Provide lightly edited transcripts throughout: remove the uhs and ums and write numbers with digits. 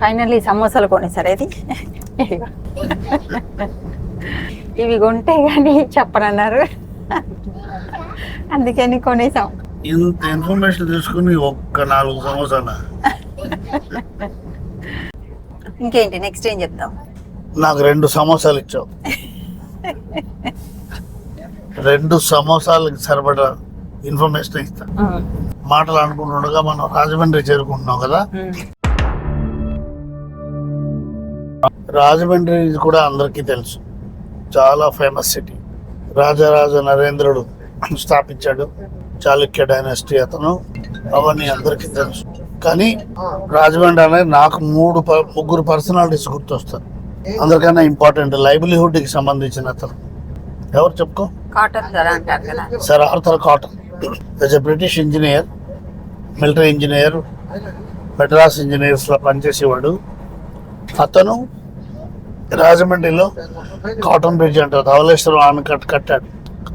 Finally సమోసాలు కొనేసారు ఇది. ఇవి కొంటే కానీ చెప్పనన్నారు, అందుకని కొనేసాం. ఇంత ఇన్ఫర్మేషన్ తీసుకుని ఒక్క 4 సమోసాల. ఇంకేంటి నెక్స్ట్ ఏం చెప్తాం? నాకు 2 సమోసాలు ఇచ్చావు. 2 సమోసాలకి సరిపడా ఇన్ఫర్మేషన్ ఇస్తా. మాటలు అనుకుంటుండగా మనం రాజమండ్రి చేరుకుంటున్నాం కదా. రాజమండ్రి కూడా అందరికీ తెలుసు, చాలా ఫేమస్ సిటీ. రాజరాజ నరేంద్రుడు స్థాపించాడు, చాళుక్య డైనాసిటీ అతను, అవన్నీ అందరికీ తెలుసు. కానీ రాజమండ్రి అనేది నాకు 3 పర్సనాలిటీస్ గుర్తొస్తారు. అందరికన్నా ఇంపార్టెంట్ లైవ్లీహుడ్కి సంబంధించిన అతను ఎవరు చెప్పుకో? కాటన్ ధర అంటారు కదా, sir Arthur Cotton. British engineer, military engineer, Madras ఇంజనీర్స్లో పనిచేసేవాడు. అతను రాజమండ్రిలో కాటన్ బ్రిడ్జ్ అంటారు, ధవళేశ్వరం ఆనకట్ట కట్టాడు.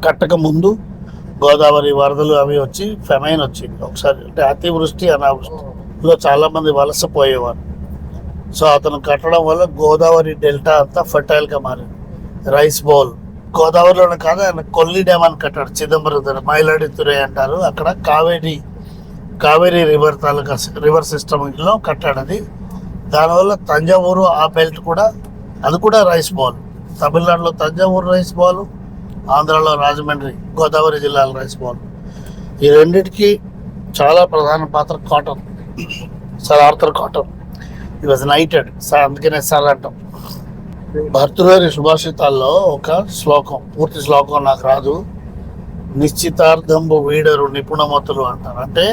కట్టక ముందు గోదావరి వరదలు అవి వచ్చి ఫెమైన్ వచ్చింది ఒకసారి, అంటే అతివృష్టి అనావృష్టిలో చాలామంది వలసపోయేవారు. సో అతను కట్టడం వల్ల గోదావరి డెల్టా అంతా ఫర్టైల్గా మారింది. రైస్ బౌల్ గోదావరిలోనే కాదు, ఆయన కొల్లి డ్యామ్ అని కట్టాడు, చిదంబరం మైలాడితురై అంటారు. అక్కడ కావేరీ రివర్ తాలూకా రివర్ సిస్టమ్లో కట్టాడు అది. దానివల్ల తంజావూరు ఆ బెల్ట్ కూడా, అది కూడా రైస్ బౌల్. తమిళనాడులో తంజావూరు రైస్ బౌల్, ఆంధ్రాలో రాజమండ్రి గోదావరి జిల్లాల రైస్ బౌల్. ఈ రెండింటికి చాలా ప్రధాన పాత్ర కాటన్, సర్ ఆర్థర్ కాటన్. ఈ వాజ్ నైటెడ్ సార్, అందుకనే సార్ అంటాం. భర్తృహరి సుభాషితాల్లో ఒక శ్లోకం, పూర్తి శ్లోకం నాకు రాదు. నిశ్చితార్థంబు వీడరు నిపుణమతులు అంటారు. అంటే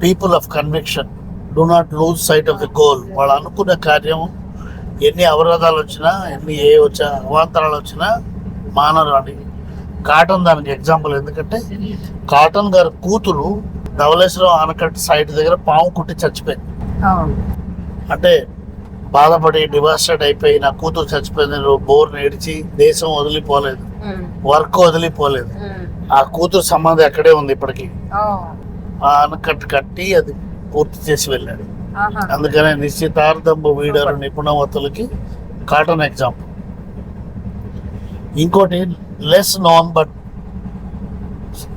people of conviction do not lose site of the goal. వాళ్ళు అనుకున్న కార్యం ఎన్ని అవరోధాలు వచ్చినా, ఎన్ని అవాంతరాలు వచ్చినా మానరు అని. కాటన్ దానికి ఎగ్జాంపుల్. ఎందుకంటే కాటన్ గారి కూతురు ధవళేశ్వరం ఆనకట్ట సైట్ దగ్గర పాము కుట్టి చచ్చిపోయింది. అంటే బాధపడి డివాస్టేట్ అయిపోయి నా కూతురు చచ్చిపోయింది, బోర్ నేడిచి దేశం వదిలిపోలేదు, వర్క్ వదిలిపోలేదు. ఆ కూతురు సమాధి అక్కడే ఉంది ఇప్పటికీ. ఆ ఆనకట్ట కట్టి అది పూర్తి చేసి వెళ్ళాడు. అందుకనే నిశ్చితార్థంబు వీడరు నిపుణవతులకి కాటన్ ఎగ్జాంపుల్. ఇంకోటి less known but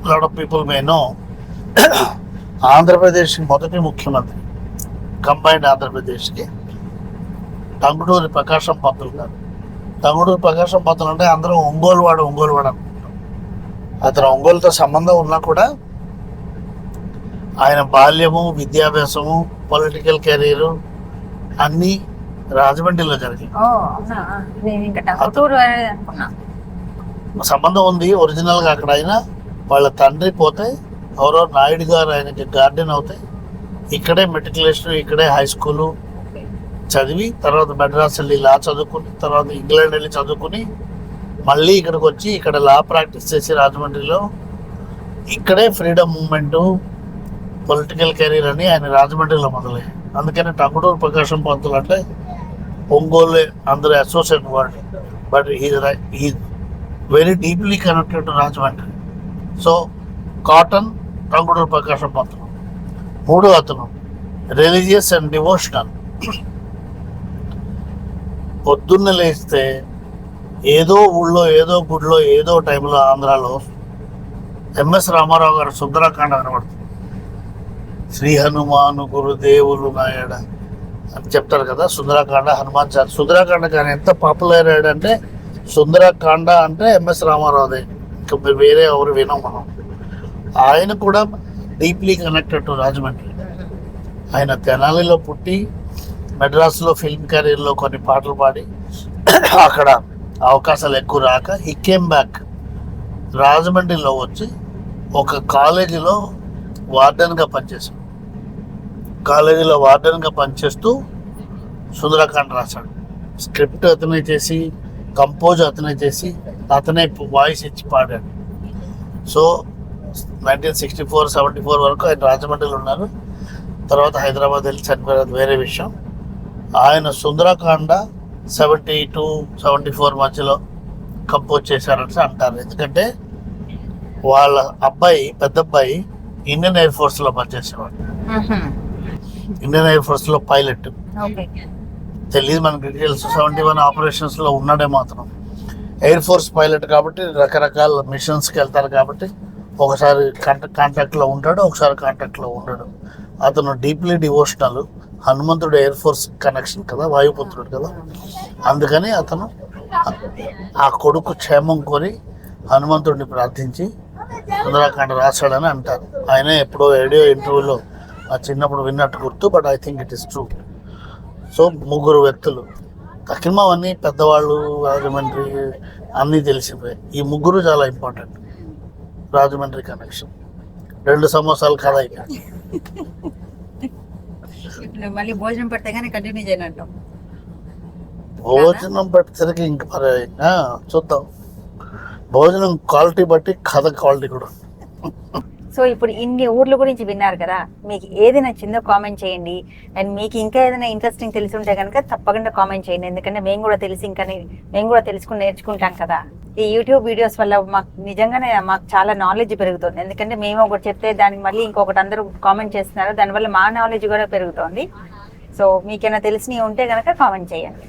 lot of people may know, Andhra Pradesh మొదటి ముఖ్యమంత్రి, కంబైన్డ్ ఆంధ్రప్రదేశ్కి టంగుటూరి ప్రకాశం పంతులు గారు. టంగుటూరి ప్రకాశం పంతులు అంటే అందరూ ఒంగోలు వాడు అనుకుంటాం. అతను ఒంగోలుతో సంబంధం ఉన్నా కూడా ఆయన బాల్యము, విద్యాభ్యాసము, పొలిటికల్ కెరీరు అన్నీ రాజమండ్రిలో జరిగాయి. సంబంధం ఉంది ఒరిజినల్గా అక్కడ. అయినా వాళ్ళ తండ్రి పోతే ఎవరో నాయుడు గారు ఆయనకి గార్డెన్ అవుతాయి. ఇక్కడే మెట్రికులేషన్, ఇక్కడే హై స్కూలు చదివి, తర్వాత మెడ్రాస్ వెళ్ళి లా చదువుకుని, తర్వాత ఇంగ్లాండ్ వెళ్ళి చదువుకుని, మళ్ళీ ఇక్కడికి వచ్చి ఇక్కడ లా ప్రాక్టీస్ చేసి రాజమండ్రిలో ఇక్కడే ఫ్రీడమ్ మూమెంటు, పొలిటికల్ కెరీర్ అని ఆయన రాజమండ్రిలో మొదలయ్యాయి. అందుకని టంగుటూరు ప్రకాశం పంతులు అంటే ఒంగోలు అందరూ associate word, but he very deeply connected to Rajahmundry. So Cotton, Tanguturi Prakasam Pantulu. మూడో అతను రిలీజియస్ అండ్ డివోషనల్. పొద్దున్న లేస్తే ఏదో ఊళ్ళో, ఏదో గుడిలో, ఏదో టైంలో ఆంధ్రాలో ఎంఎస్ రామారావు గారు సుందరకాండ కనబడుతుంది. శ్రీ హనుమాను గురుదేవులు నాయడ అని చెప్తారు కదా. సుందరకాండ హనుమాన్ చాలీసా. సుందరకాండ కానీ ఎంత పాపులర్ అయ్యాడంటే, సుందరకాండ అంటే ఎంఎస్ రామారావుదే, ఇంకా వేరే ఎవరు వినాం మనం. ఆయన కూడా డీప్లీ కనెక్టెడ్ టు రాజమండ్రి. ఆయన తెనాలిలో పుట్టి మెడ్రాస్లో ఫిల్మ్ కెరీర్లో కొన్ని పాటలు పాడి అక్కడ అవకాశాలు ఎక్కువ రాక హీ కేమ్ బ్యాక్. రాజమండ్రిలో వచ్చి ఒక కాలేజీలో వార్డెన్గా పనిచేశాడు. కాలేజీలో వార్డెన్గా పనిచేస్తూ సుందరకాండ రాశాడు. స్క్రిప్ట్ అతనే చేసి, కంపోజ్ అతనే చేసి, అతనే వాయిస్ ఇచ్చి పాడాడు. సో 1964, 74 వరకు ఆయన రాజమండ్రిలో ఉన్నారు. తర్వాత హైదరాబాద్ వెళ్ళి చనిపోయారు, వేరే విషయం. ఆయన సుందరకాండ 72, 74 మధ్యలో కంపోజ్ చేశారని అంటారు. ఎందుకంటే వాళ్ళ అబ్బాయి, పెద్ద అబ్బాయి ఇండియన్ ఎయిర్ ఫోర్స్లో పనిచేసేవాడు. ఇండియన్ ఎయిర్ ఫోర్స్లో పైలట్. ఓకే. తెలియదు మనకి డీటెయిల్స్. 71 ఆపరేషన్స్లో ఉన్నాడే మాత్రం. ఎయిర్ ఫోర్స్ పైలట్ కాబట్టి రకరకాల మిషన్స్కి వెళ్తారు కాబట్టి ఒకసారి కాంటాక్ట్లో ఉంటాడు, ఒకసారి కాంటాక్ట్లో ఉండడు. అతను డీప్లీ డివోషనల్. హనుమంతుడు ఎయిర్ ఫోర్స్ కనెక్షన్ కదా, వాయుపుత్రుడు కదా, అందుకని అతను ఆ కొడుకు క్షేమం కోరి హనుమంతుడిని ప్రార్థించి సుందరాకాండ రాశాడని అంటారు. ఆయన ఎప్పుడో రేడియో ఇంటర్వ్యూలో చిన్నప్పుడు విన్నట్టు గుర్తు, but I think it is true. So 3 వ్యక్తులు, తక్కిమవన్నీ పెద్దవాళ్ళు, రాజమండ్రి అన్నీ తెలిసిపోయాయి. ఈ 3 చాలా ఇంపార్టెంట్. రాజమండ్రి కనెక్షన్ 2 సమోసాలు కదా. ఇక మళ్ళీ భోజనం పెడితే కానీ కంటిన్యూ చేయనంటాం. భోజనం పెట్టేసరికి ఇంక మరి చూద్దాం. భోజనం క్వాలిటీ బట్టి కథ క్వాలిటీ కూడా. సో ఇప్పుడు ఇన్ని ఊర్ల గురించి విన్నారు కదా, మీకు ఏది నచ్చిందో కామెంట్ చేయండి. అండ్ మీకు ఇంకా ఏదైనా ఇంట్రెస్టింగ్ తెలిసి ఉంటే కనుక తప్పకుండా కామెంట్ చేయండి. ఎందుకంటే మేము కూడా తెలుసుకుని నేర్చుకుంటాం కదా. ఈ యూట్యూబ్ వీడియోస్ వల్ల మాకు నిజంగానే మాకు చాలా నాలెడ్జ్ పెరుగుతుంది. ఎందుకంటే మేము ఒకటి చెప్తే దానికి మళ్ళీ ఇంకొకటి అందరూ కామెంట్ చేస్తున్నారు, దానివల్ల మా నాలెడ్జ్ కూడా పెరుగుతుంది. సో మీకేమైనా తెలిసినవి ఉంటే కనుక కామెంట్ చేయండి.